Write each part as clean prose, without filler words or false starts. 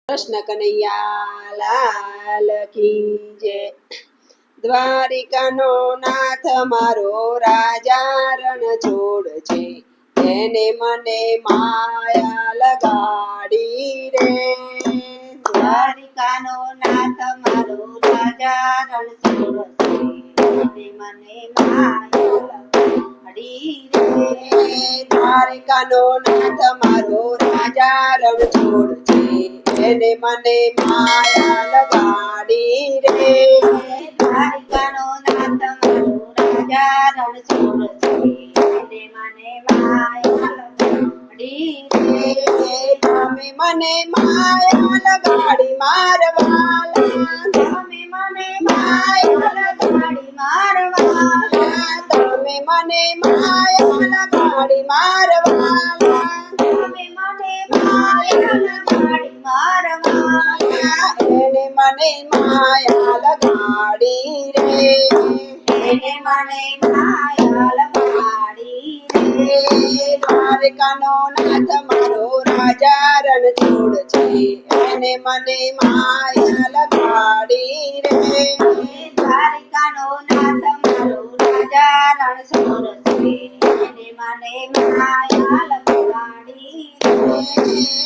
કૃષ્ણ કનૈયા લાલ કી જય। દ્વારિકાનો નાથ મારો રાજા રણ છોડ છે, એને મને માયા લગાડી રે। દ્વારિકાનો નાથ મારો રાજા રણ છોડ છે, એને મને માયા લગાડી રે। દ્વારિકાનો નાથ મારો રાજા રણ છોડ છે, એને મને માયા લગાડી રે। દ્વારિકાનો નાથ મારો રાજા રણ છોડ છે, એને મને માયા લગાડી રે। તમે મને માયા લગાડી મારવાલા, તમે મને માયા લગાડી મારવાલા, તમે મને માયા લગાડી મારવાલા, તમે મને માયા લગાડી મારવાલા, એને મને માયા લગાડી રે। એને મને માયા લગાડી રે। દ્વારકાનો નાથ મારો રાજા રણ છોડ છે, એને મને માયા લગાડી રે। દ્વારિકાનો નાથ મારો રાજા રણ છોડ છે, એને મને માયા લગાડી રે।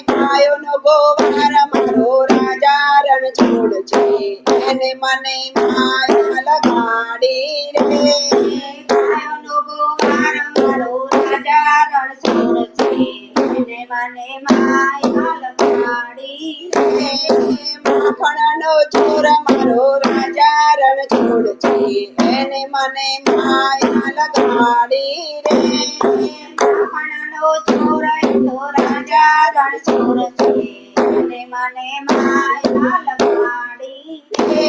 ભાઈઓનો ગોવાર મારો રાજા રણ છોડ છે, એને મને માયા લગાડી રે। ગાયોનો ગોવાર મારો રાજા રણ છોડ છે, એને મને માયા લગાડી રે। માખણનો ચોર મારો રાજા રણ છોડ છે, એને મને માયા લગાડી રે। માખણનો ચોર તો રાજા રણ છોડ છે, એને મને માયા લગાડી રે।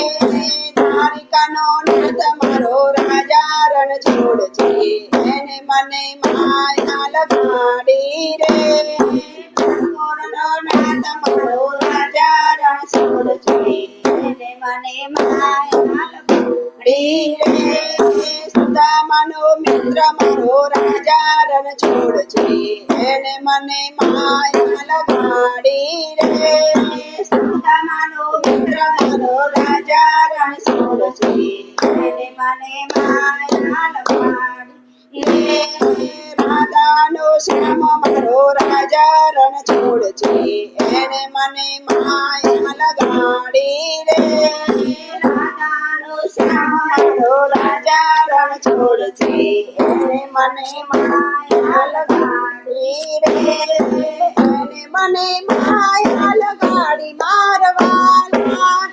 દ્વારિકાનો નાથ મારો રાજા રણ છોડ છે, એને મને માયા લગાડી રે। નો નાથ મારો રાજા રણ છોડ છે, એને મને માયા લગાડી રે। સુદામાનો મિત્ર મારો રાજા રણ છોડ છે, એને મને માયા લગાડી રે। સુદામાનો મિત્ર મારો રાજા રણ છોડ છે, એને મને માયા લગાડી રે। રાધાનો શ્યામ મારો રાજા રણ છોડ છે, એને મને માયા લગાડી રે। રાધાનો શ્યામ મારો રાજા રણ છોડ છે, એને મને માયા લગાડી રે। એને મને માયા લગાડી મારવાલા,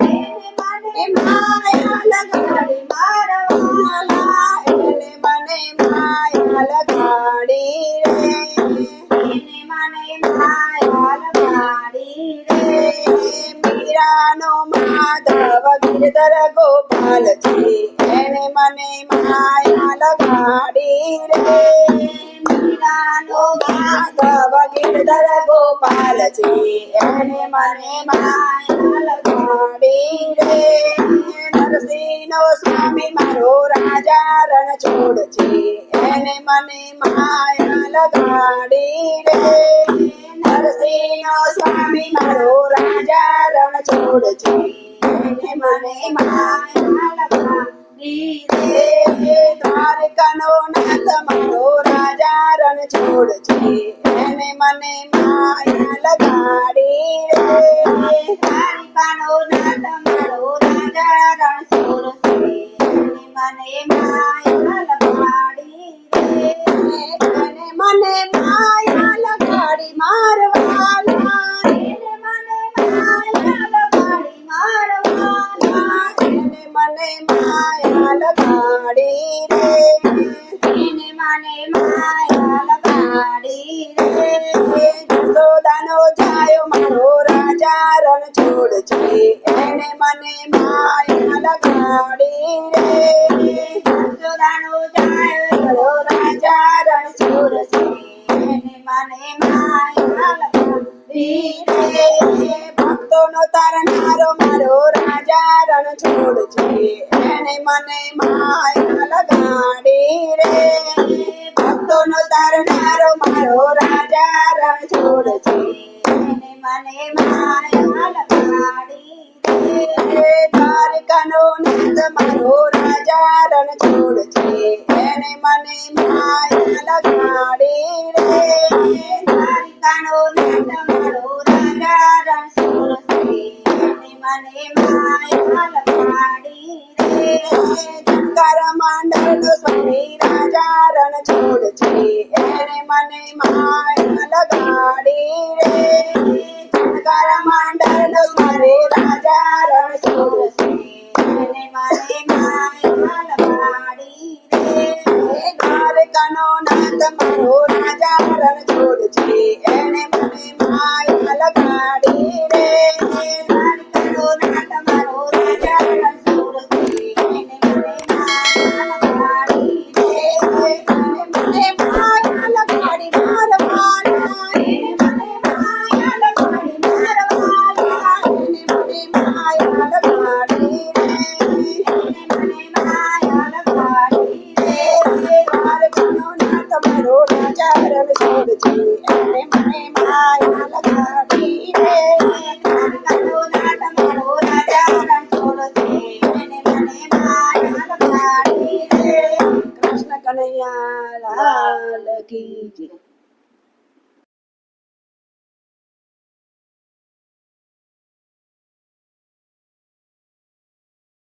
એને મને માયા લગાડી મારવાલા, એને મને માયા લગાડી રે। એને મને માયા લગાડી રે। મીરાનો માધવ ગિરધર ગોપાલ છે, એને મને માયા લગાડી રે। મીરાનો માધવ ગિરધર ગોપાલ છે, એને મને માયા લગાડી રે। નરસિંહનો સ્વામી મારો રાજા રણ છોડ છે, એને મને માયા લગાડી રે। નરસિંહનો સ્વામી મારો રાજા રણ છોડ છે, એને મને માયા લગાડી રે। દ્વારકાનો નાથ મારો રાજા રણ છોડ છે, એને મને માયા લગાડી રે। દ્વારિકાનો નાથ મારો રાજા રણ છોડ છે, એને મને માયા લગાડી રે। એને મને માયા લગાડી મારવાલા, એને મને માયા લગાડી મારવાલા, એને મને માયા લગાડી રે। એને મને માયા લગાડી રે। જશોદાનો જાયો મારો રાજા રણ છોડ છે, એને મને માયા લગાડી રે। યશોદાનો જાયો મારો રાજા રણ છોડ છે, એને મને માયા લગાડી રે। ભક્તોનો તારનારો મારો રાજા રણ છોડ છે, એને મને માયા લગાડી રે। ભક્તોનો તારનારો મારો રાજા રણ છોડ છે, એને મને માયા લગાડી રે દ્વારિકાનો નાથ મારો રાજા રણછોડ છે એને મને માયા લગાડી રે દ્વારિકાનો નાથ મારો રાજા રણછોડ છે એને મને માયા લગાડી રે જનકાર માંડળનો સ્વામી રાજા રણછોડ છે એને મને માયા લગાડી રે જનકાર માંડળનો સ્વામી રાજા રણછોડ છે એને મને માયા લગાડી રે દ્વારકાનો નાથ મારો રાજા રણછોડ છે એને મને માયા લગાડી રે દ્વારિકાનો નાથ મારો રાજા રણછોડ છે એને મને માયા લગાડી રે મને માયા લગાડી મારવાના એને મને માયા લગાડી મારવાના એને મને માયા લગાડી રે એને મને માયા લગાડી રે દ્વારકાનો નાથ મારો રાજા રણછોડ છે એને મને માયા લગાડી રે દ્વારકાનો નાથ મારો રાજા રણછોડ છે એને મને માયા લગાડી રે કૃષ્ણ કનૈયા લાલ કી જય.